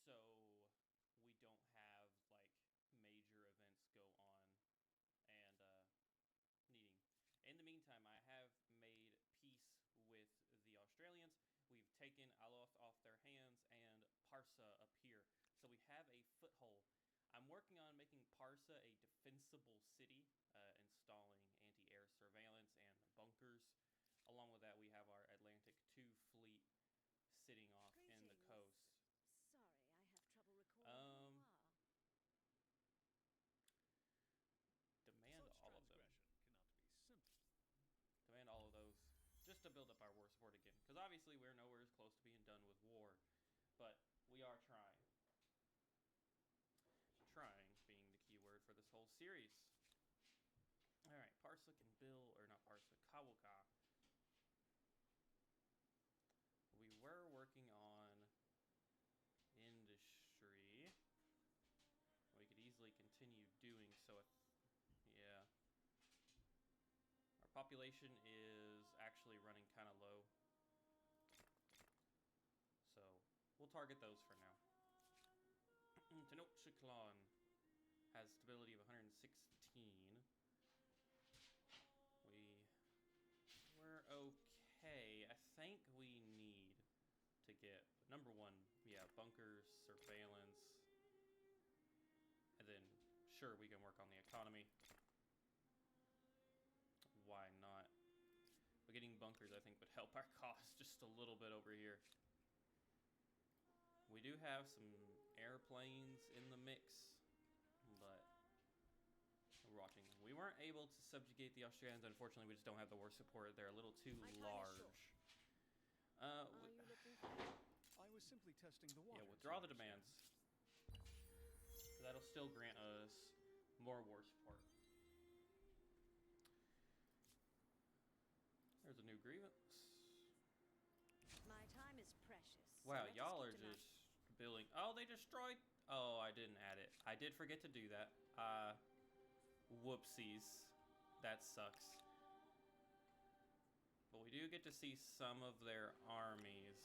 so we don't have like major events go on and needing. In the meantime, I have made peace with the Australians. We've taken Aloth off their hands and Parsa up here. So we have a foothold. I'm working on making Parsa a defensible city, installing anti-air surveillance and bunkers. Along with that, we have our Atlantic 2 fleet sitting off in the coast. Sorry, I have trouble recalling. Demand Such all of them. cannot be simple. Demand all of those just to build up our war support again. Because obviously we're nowhere as close to being done with war. But we are trying. Trying being the key word for this whole series. Alright, Parsa can build, or not Parsa, Kawaka. We were working on industry. We could easily continue doing so. Yeah. Our population is actually running kind of low. So, we'll target those for now. Tenochtitlan has stability of 116. We're okay. I think we need to get, number one, yeah, bunkers, surveillance. And then, sure, we can work on the economy. Why not? But getting bunkers, I think, would help our costs just a little bit over here. We do have some airplanes in the mix, but we're watching. We weren't able to subjugate the Australians. Unfortunately, we just don't have the war support. They're a little too large. Are you looking for? I was simply testing the water. Yeah, withdraw the demands. That'll still grant us more war support. There's a new grievance. My time is precious. Wow, so y'all are just building. Oh, they destroyed. Oh, I didn't add it. I did forget to do that. Whoopsies. That sucks. But we do get to see some of their armies.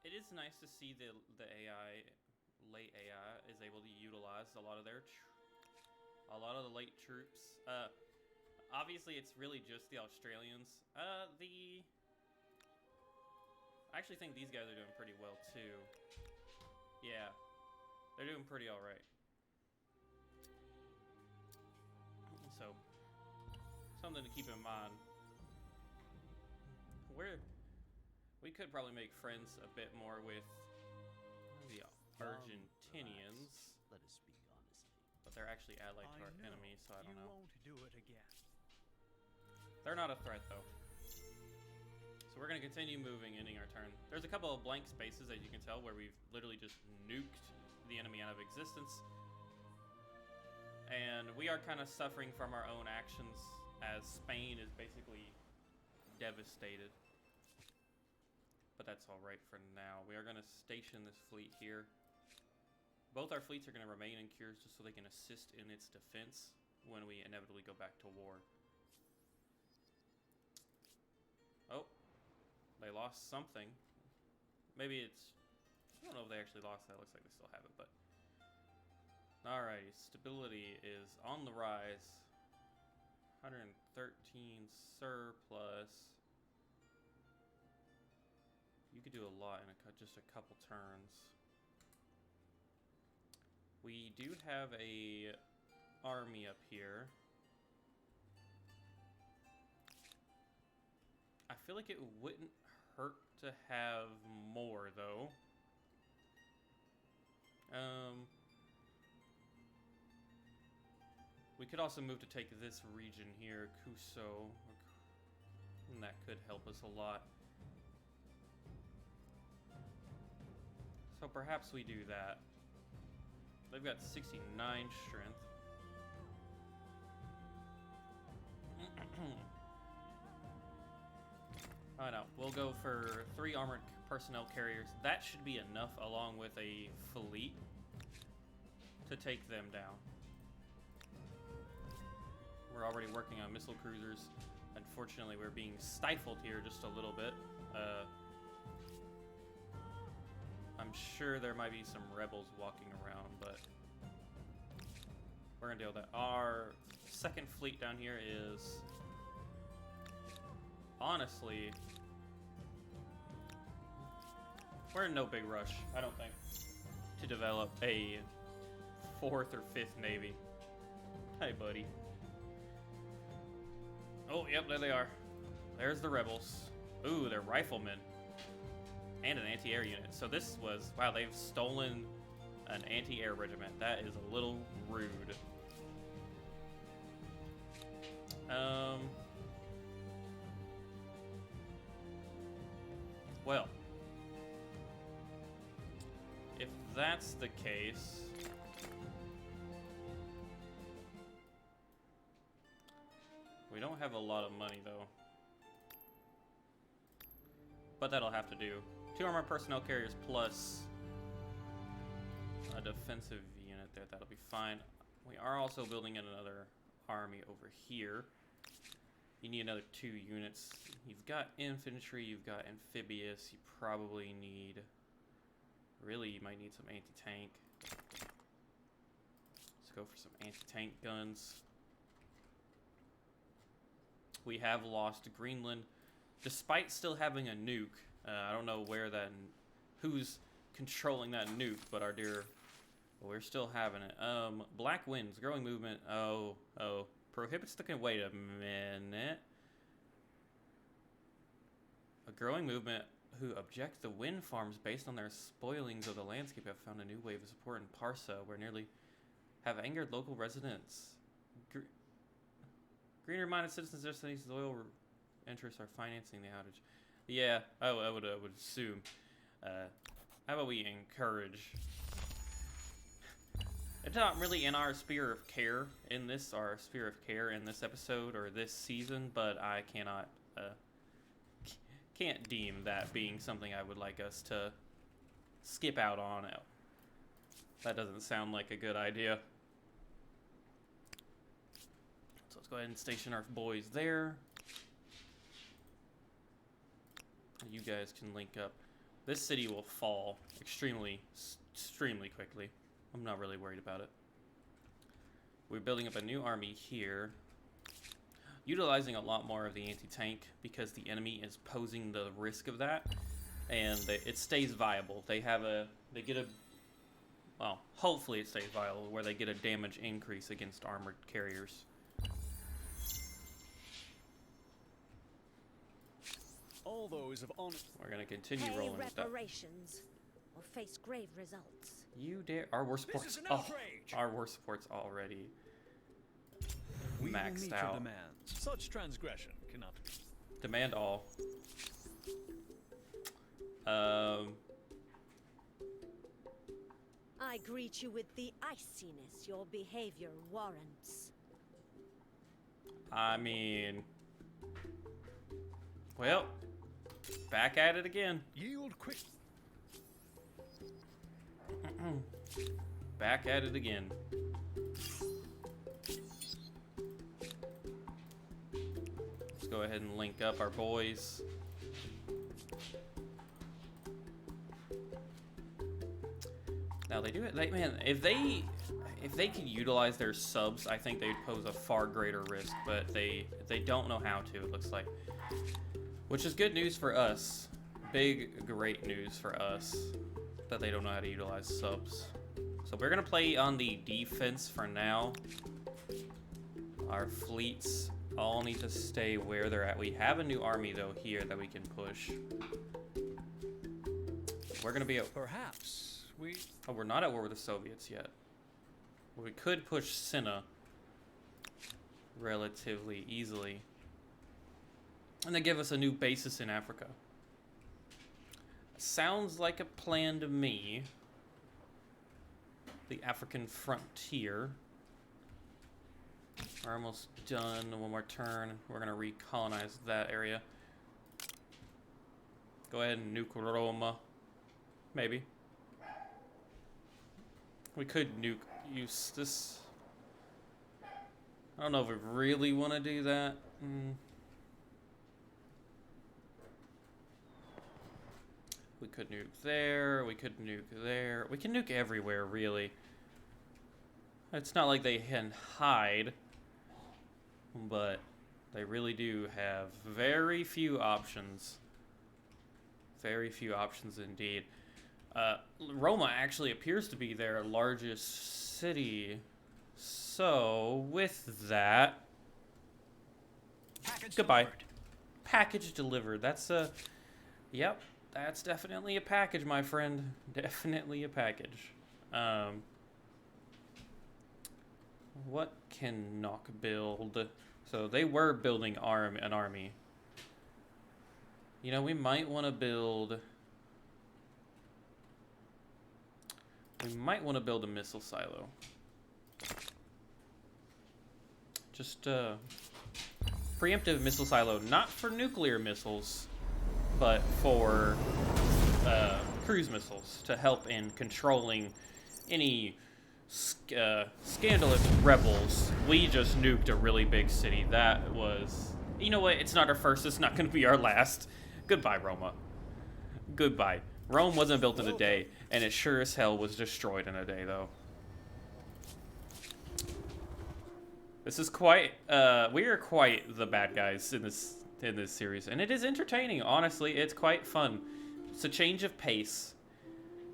It is nice to see the AI, late AI, is able to utilize a lot of their, a lot of the late troops. Obviously, it's really just the Australians. I actually think these guys are doing pretty well too. Yeah, they're doing pretty all right. So, something to keep in mind. We could probably make friends a bit more with the Argentinians. Let us speak honestly. But they're actually allied to our enemies, so I don't know. You won't do it again. They're not a threat, though. So we're going to continue moving, ending our turn. There's a couple of blank spaces, as you can tell, where we've literally just nuked the enemy out of existence. And we are kind of suffering from our own actions, as Spain is basically devastated. But that's alright for now. We are going to station this fleet here. Both our fleets are going to remain in cures just so they can assist in its defense when we inevitably go back to war. Oh, they lost something. Maybe it's... I don't know if they actually lost that. Looks like they still have it, but... Alrighty, stability is on the rise. 113 surplus. You could do a lot in just a couple turns. We do have a army up here. I feel like it wouldn't hurt to have more, though. We could also move to take this region here, Kuso, and that could help us a lot. So perhaps we do that. They've got 69 strength. I know. We'll go for 3 armored personnel carriers. That should be enough, along with a fleet, to take them down. We're already working on missile cruisers. Unfortunately, we're being stifled here just a little bit. I'm sure there might be some rebels walking around, but we're gonna deal with that. Our second fleet down here is honestly, we're in no big rush, I don't think, to develop a 4th or 5th navy. Hey, buddy. Oh, yep, there they are. There's the rebels. Ooh, they're riflemen. And an anti-air unit. So this was... Wow, they've stolen an anti-air regiment. That is a little rude. Well. If that's the case... We don't have a lot of money, though. But that'll have to do. 2 armored personnel carriers plus a defensive unit there. That'll be fine. We are also building another army over here. You need another 2 units. You've got infantry, you've got amphibious. You probably need... Really, you might need some anti-tank. Let's go for some anti-tank guns. We have lost Greenland, despite still having a nuke. I don't know where that, who's controlling that nuke, but our dear, we're still having it. Black winds, growing movement. Oh, prohibits the. Wait a minute. A growing movement who object the wind farms based on their spoilings of the landscape have found a new wave of support in Parsa, where nearly have angered local residents. Greener-minded citizens of cities' oil interests are financing the outage. Yeah, I would assume. How about we encourage? It's not really in our sphere of care in this, our sphere of care in this episode or this season, but I can't deem that being something I would like us to skip out on. That doesn't sound like a good idea. So let's go ahead and station our boys there. You guys can link up. This city will fall extremely quickly. I'm not really worried about it. We're building up a new army here. Utilizing a lot more of the anti-tank because the enemy is posing the risk of that. And it stays viable. Well, hopefully it stays viable where they get a damage increase against armored carriers. All those of honor. We're gonna continue rolling with that. Reparations or face grave results. You dare? Our war support's our war support's already We will maxed meet out. your demands. Such transgression cannot be. Demand all. I greet you with the iciness your behavior warrants. I mean, well, back at it again. Yield quick. Back at it again. Let's go ahead and link up our boys. Now they do it. Man, if they could utilize their subs, I think they'd pose a far greater risk. But they don't know how to. It looks like, which is good news for us. Great news for us that they don't know how to utilize subs. So we're gonna play on the defense for now. Our fleets all need to stay where they're at. We have a new army though here that we can push. We're gonna be at, Perhaps we. oh, we're not at war with the Soviets yet. We could push Cinna relatively easily. And they give us a new basis in Africa. Sounds like a plan to me. The African frontier. We're almost done. One more turn. We're gonna recolonize that area. Go ahead and nuke Roma. Maybe. We could nuke Eustace. I don't know if we really want to do that. We could nuke there. We could nuke there. We can nuke everywhere, really. It's not like they can hide, but they really do have very few options. Very few options indeed. Roma actually appears to be their largest city. So, with that... Package goodbye. delivered. Package delivered. That's a... Yep, that's definitely a package, my friend. Definitely a package. What can Nock build? So, they were building an army. You know, we might want to build... We might want to build a missile silo. Just, preemptive missile silo, not for nuclear missiles, but for, cruise missiles to help in controlling any, scandalous rebels. We just nuked a really big city. That was... You know what? It's not our first. It's not going to be our last. Goodbye, Roma. Goodbye. Rome wasn't built in a day, and it sure as hell was destroyed in a day, though. This is quite, we are quite the bad guys in this series, and it is entertaining, honestly. It's quite fun. It's a change of pace.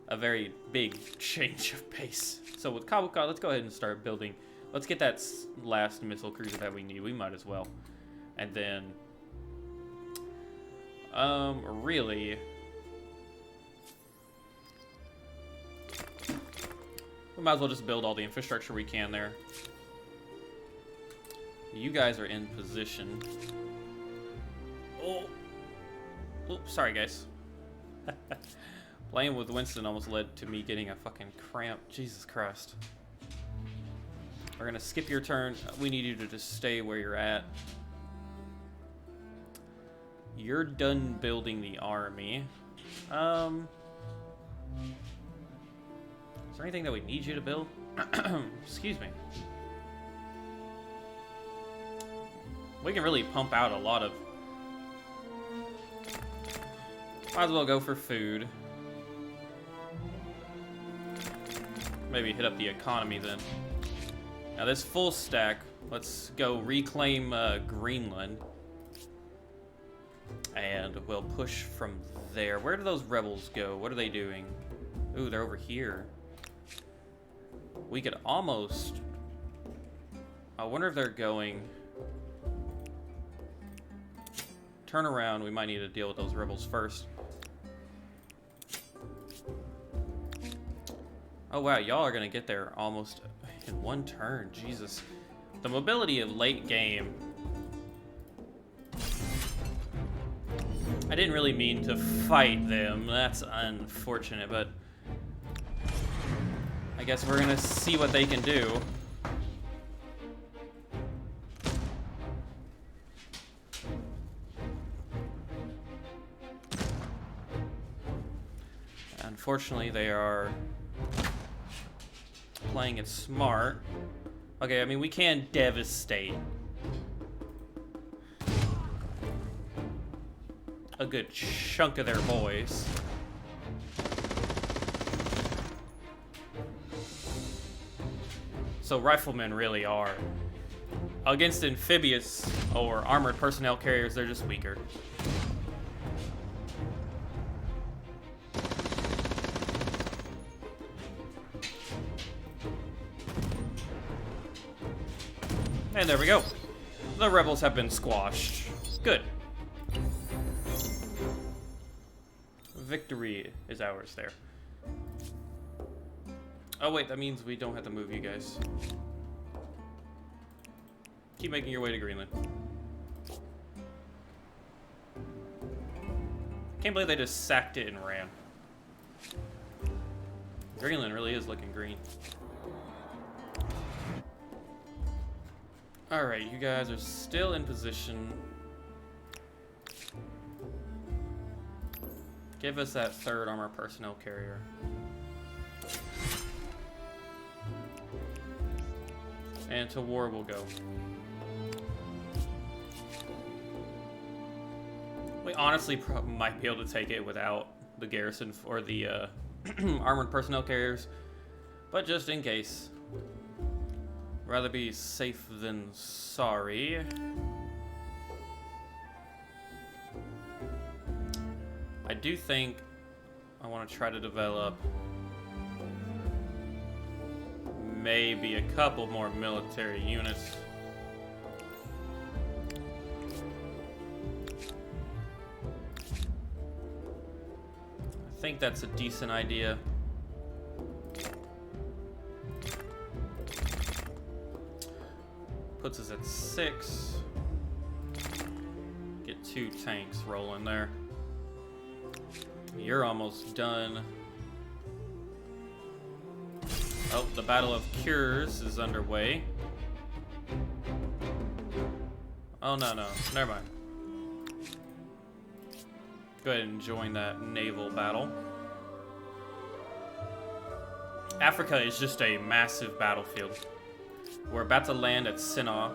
A very big change of pace. So with Kabuka, let's go ahead and start building. Let's get that last missile cruiser that we need. We might as well. And then, really... We might as well just build all the infrastructure we can there. You guys are in position. Oh. Oops, sorry guys. Playing with Winston almost led to me getting a fucking cramp. Jesus Christ. We're gonna skip your turn. We need you to just stay where you're at. You're done building the army. Is there anything that we need you to build? Excuse me. We can really pump out a lot of... Might as well go for food. Maybe hit up the economy then. Now this full stack, let's go reclaim Greenland. And we'll push from there. Where do those rebels go? What are they doing? Ooh, they're over here. We could almost... I wonder if they're going... Turn around. We might need to deal with those rebels first. Oh wow, y'all are gonna get there almost in one turn. Jesus. The mobility of late game... I didn't really mean to fight them. That's unfortunate, but... I guess we're gonna see what they can do. Unfortunately, they are playing it smart. Okay, I mean, we can devastate a good chunk of their boys. So riflemen really are. Against amphibious or armored personnel carriers, they're just weaker. And there we go. The rebels have been squashed. Good. Victory is ours there. Oh wait, that means we don't have to move you guys. Keep making your way to Greenland. Can't believe they just sacked it and ran. Greenland really is looking green. Alright, you guys are still in position. Give us that third armor personnel carrier. And to war we'll go. We honestly might be able to take it without the garrison or the armored personnel carriers, but just in case. Rather be safe than sorry. I do think I want to try to develop maybe a couple more military units. I think that's a decent idea. Puts us at 6. Get 2 tanks rolling there. You're almost done. Oh, the Battle of Cures is underway. Oh, no, never mind. Go ahead and join that naval battle. Africa is just a massive battlefield. We're about to land at Sinai,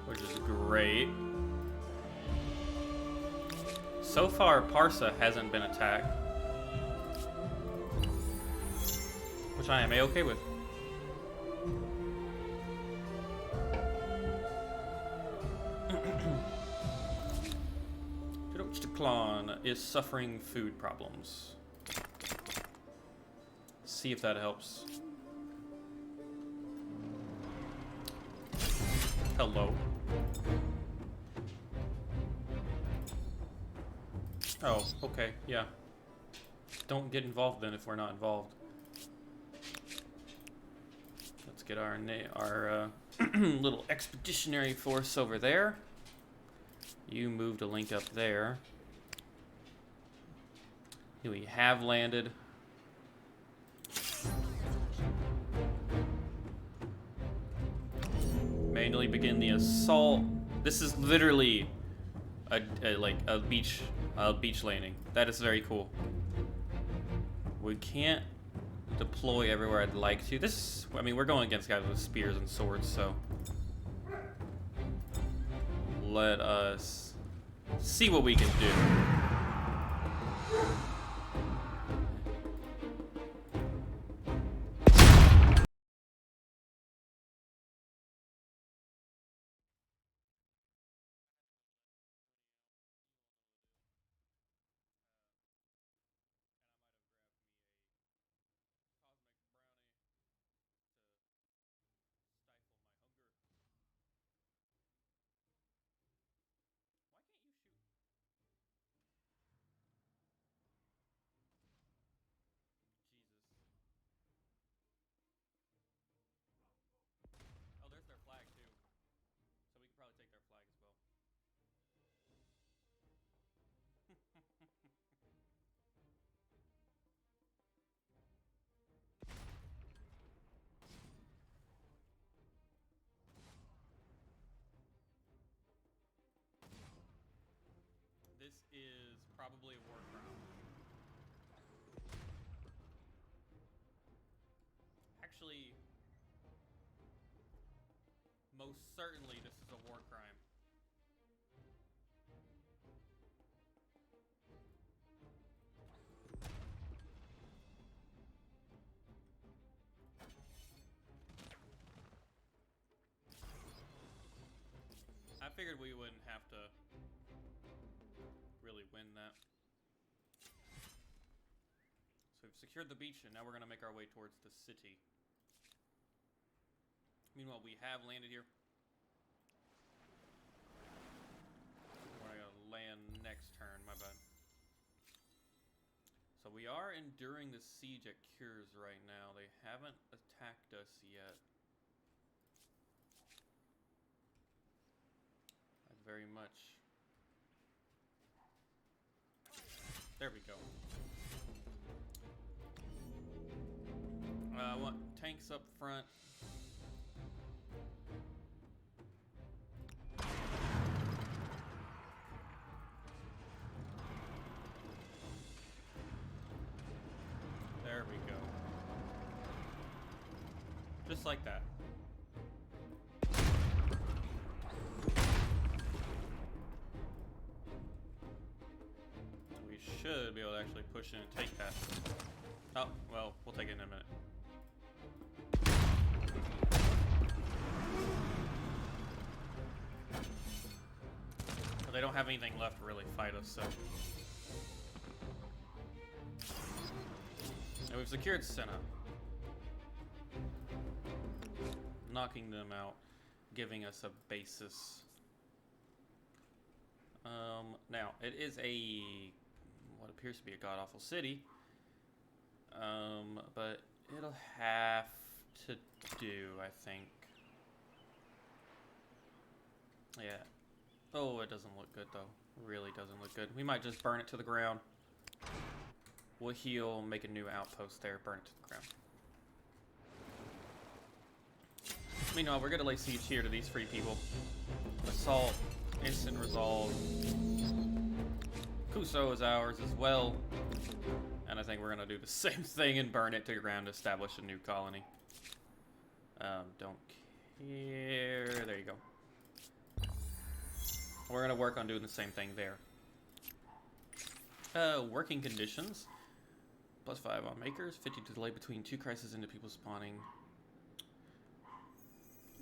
which is great. So far, Parsa hasn't been attacked, which I am a-okay with. Clon is suffering food problems. See if that helps. Hello. Oh, okay, yeah. Don't get involved then if we're not involved. Let's get our little expeditionary force over there. You moved a link up there. We have landed. Manually begin the assault. This is literally like a beach landing. That is very cool. We can't deploy everywhere I'd like to. This, I mean, we're going against guys with spears and swords, so let us see what we can do. Oh, there's their flag too. So we could probably take their flag as well. This is probably a war crime. Actually, most certainly this is a war crime. I figured we wouldn't have to really win that. So we've secured the beach, and now we're going to make our way towards the city. Meanwhile, we have landed here. We're going to land next turn, my bad. So we are enduring the siege at Cures right now. They haven't attacked us yet. Very much. There we go. I want tanks up front. There we go. Just like that. should be able to actually push in and take that. Oh, well, we'll take it in a minute. But they don't have anything left to really fight us, so. And we've secured Senna. Knocking them out, giving us a basis. Now, it is what appears to be a god-awful city. But it'll have to do, I think. Yeah. Oh, it doesn't look good, though. Really doesn't look good. We might just burn it to the ground. We'll heal, make a new outpost there, burn it to the ground. Meanwhile, we're gonna lay siege here to these free people. Assault, instant resolve. Kuso is ours as well. And I think we're gonna do the same thing and burn it to the ground to establish a new colony. Don't care. There you go. We're gonna work on doing the same thing there. Working conditions. +5 on makers. 50 delay between 2 crises into people spawning.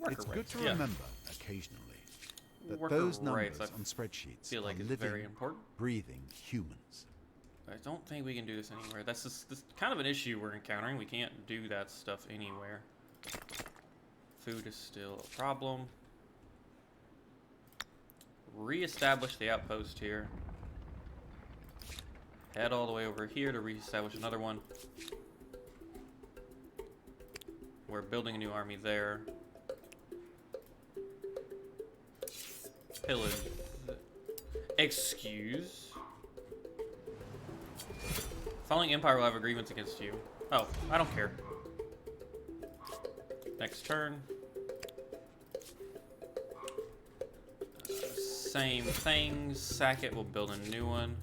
It's good to remember occasionally that Worker those numbers rates, on spreadsheets feel like are it's living, very important. breathing humans. I don't think we can do this anywhere. That's just this kind of an issue we're encountering. We can't do that stuff anywhere. Food is still a problem. Re-establish the outpost here. Head all the way over here to re-establish another one. We're building a new army there. Pillage. Excuse. Following Empire will have a grievance against you. Oh, I don't care. Next turn. Same thing. Sack it. We'll build a new one.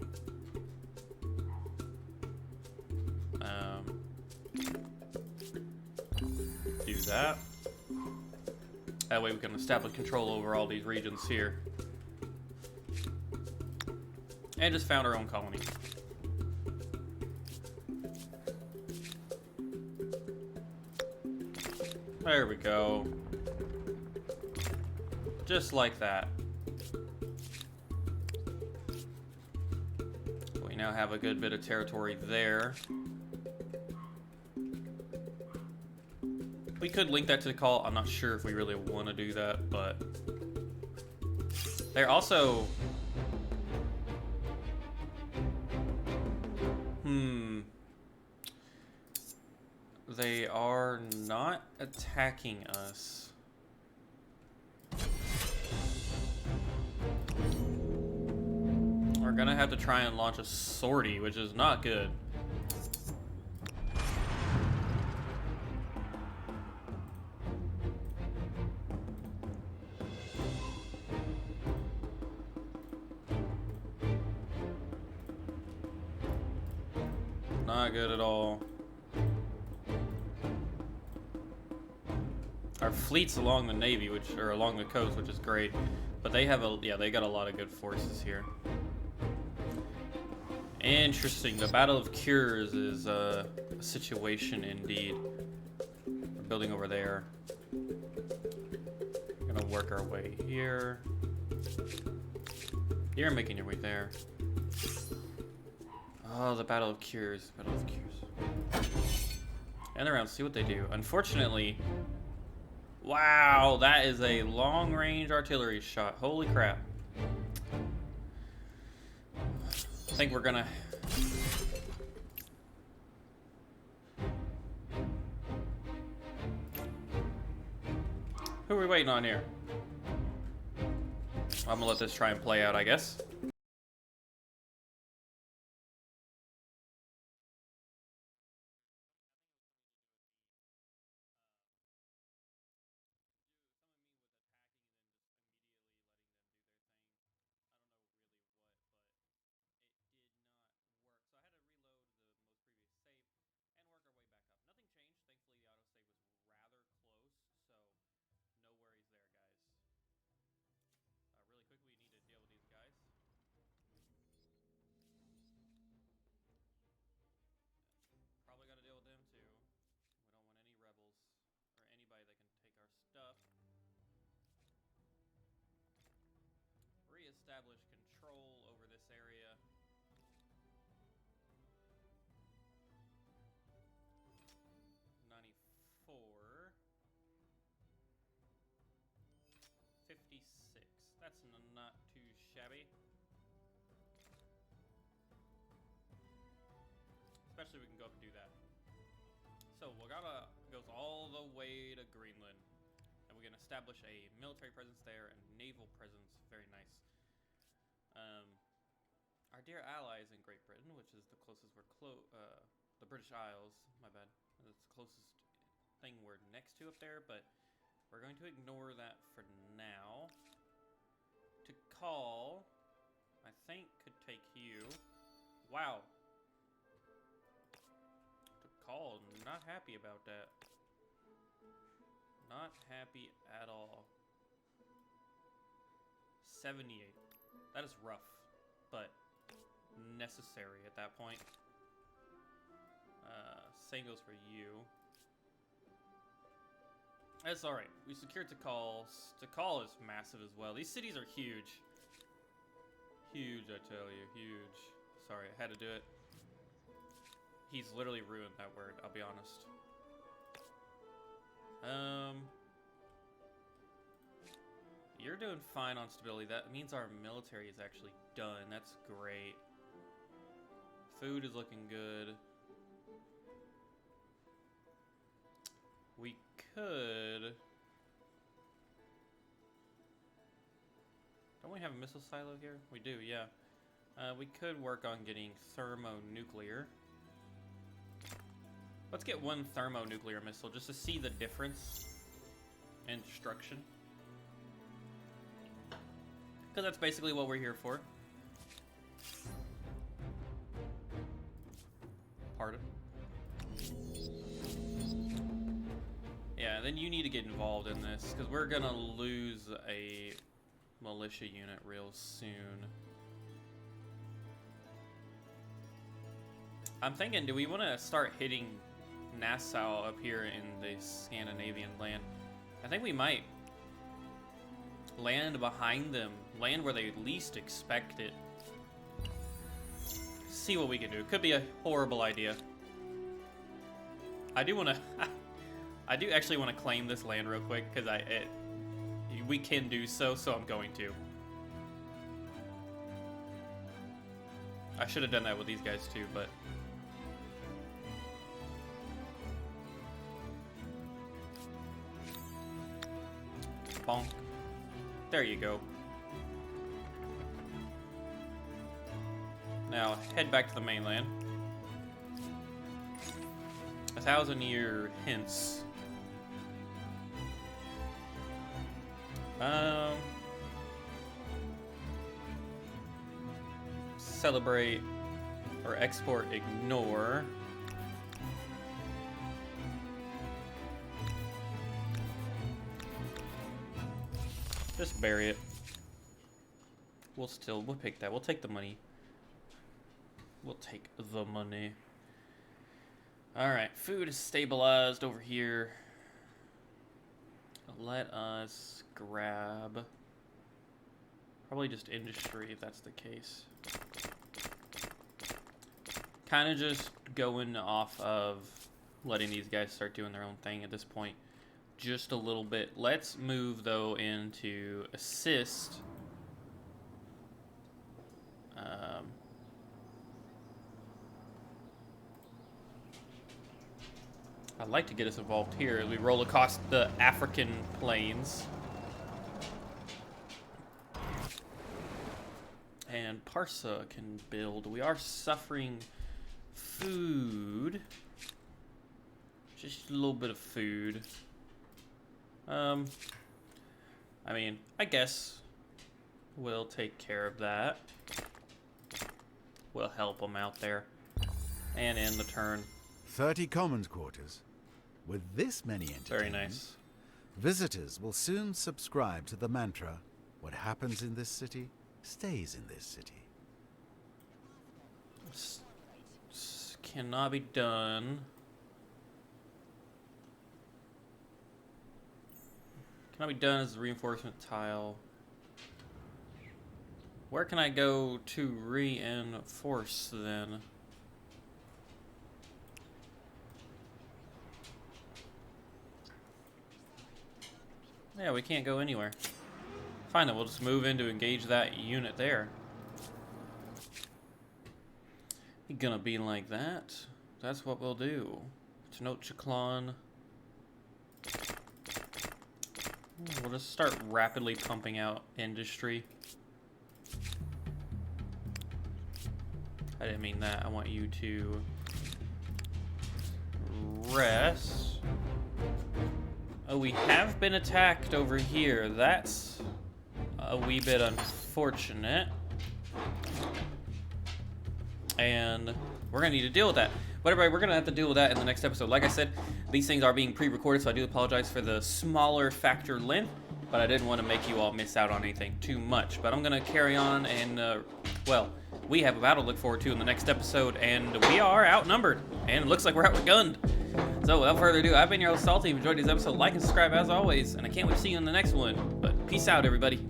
Do that. That way we can establish control over all these regions here. And just found our own colony. There we go. Just like that. We now have a good bit of territory there. We could link that to the call. I'm not sure if we really want to do that, but they're also... They are not attacking us. We're gonna have to try and launch a sortie, which is not good. Not good at all. Our fleet's along the Navy, or along the coast, which is great. But they have they got a lot of good forces here. Interesting. The Battle of Cures is a situation indeed. We're building over there. We're gonna work our way here. You're making your way there. Oh, the Battle of Cures. Battle of Cures. And around, see what they do. Unfortunately, wow, that is a long-range artillery shot. Holy crap. I think we're gonna... Who are we waiting on here? I'm gonna let this try and play out, I guess. Really quickly, we need to deal with these guys. establish control over this area. $94. 56. That's not too shabby. Especially we can go up and do that. So Wagata goes all the way to Greenland. And we're going to establish a military presence there and naval presence. Very nice. Our dear allies in Great Britain, which is the closest we're the British Isles, my bad. That's the closest thing we're next to up there, but we're going to ignore that for now. To call, I think could take you. Wow. To call, not happy about that. Not happy at all. 78. That is rough, but necessary at that point. Same goes for you. That's alright. We secured Tikal. Tikal is massive as well. These cities are huge. Huge, I tell you. Huge. Sorry, I had to do it. He's literally ruined that word, I'll be honest. You're doing fine on stability. That means our military is actually done. That's great. Food is looking good. We could... Don't we have a missile silo here? We do, yeah. We could work on getting thermonuclear. Let's get one thermonuclear missile just to see the difference in destruction. Because that's basically what we're here for. Pardon? Yeah, then you need to get involved in this, because we're gonna lose a militia unit real soon. I'm thinking, do we want to start hitting Nassau up here in the Scandinavian land? I think we might. Land behind them. Land where they least expect it. See what we can do. Could be a horrible idea. I do want to... I do actually want to claim this land real quick, because we can do so, so I'm going to. I should have done that with these guys too, but... Bonk. There you go. Now, head back to the mainland. 1,000-year hints. Celebrate or export, ignore. Just bury it. We'll pick that. We'll take the money. We'll take the money. Alright, food is stabilized over here. Let us grab... Probably just industry, if that's the case. Kind of just going off of letting these guys start doing their own thing at this point. Just a little bit. Let's move, though, into assist. I'd like to get us involved here as we roll across the African plains. And Parsa can build. We are suffering food. Just a little bit of food. I mean, I guess we'll take care of that. We'll help them out there. And end the turn. 30 commons quarters. With this many entertainments, very nice. Visitors will soon subscribe to the mantra, what happens in this city, stays in this city. Cannot be done. Cannot be done as a reinforcement tile. Where can I go to reinforce then? Yeah, we can't go anywhere. Fine, then we'll just move in to engage that unit there. It's gonna be like that. That's what we'll do. Tenochtitlan. We'll just start rapidly pumping out industry. I didn't mean that. I want you to rest. Oh, we have been attacked over here. That's a wee bit unfortunate. And we're gonna need to deal with that. But everybody, we're gonna have to deal with that in the next episode. Like I said, these things are being pre-recorded, so I do apologize for the smaller factor length, but I didn't want to make you all miss out on anything too much. But I'm gonna carry on and, well, we have a battle to look forward to in the next episode, and we are outnumbered, and it looks like we're outgunned. So without further ado, I've been your host, Salty. If you enjoyed this episode, like and subscribe as always, and I can't wait to see you in the next one. But peace out, everybody.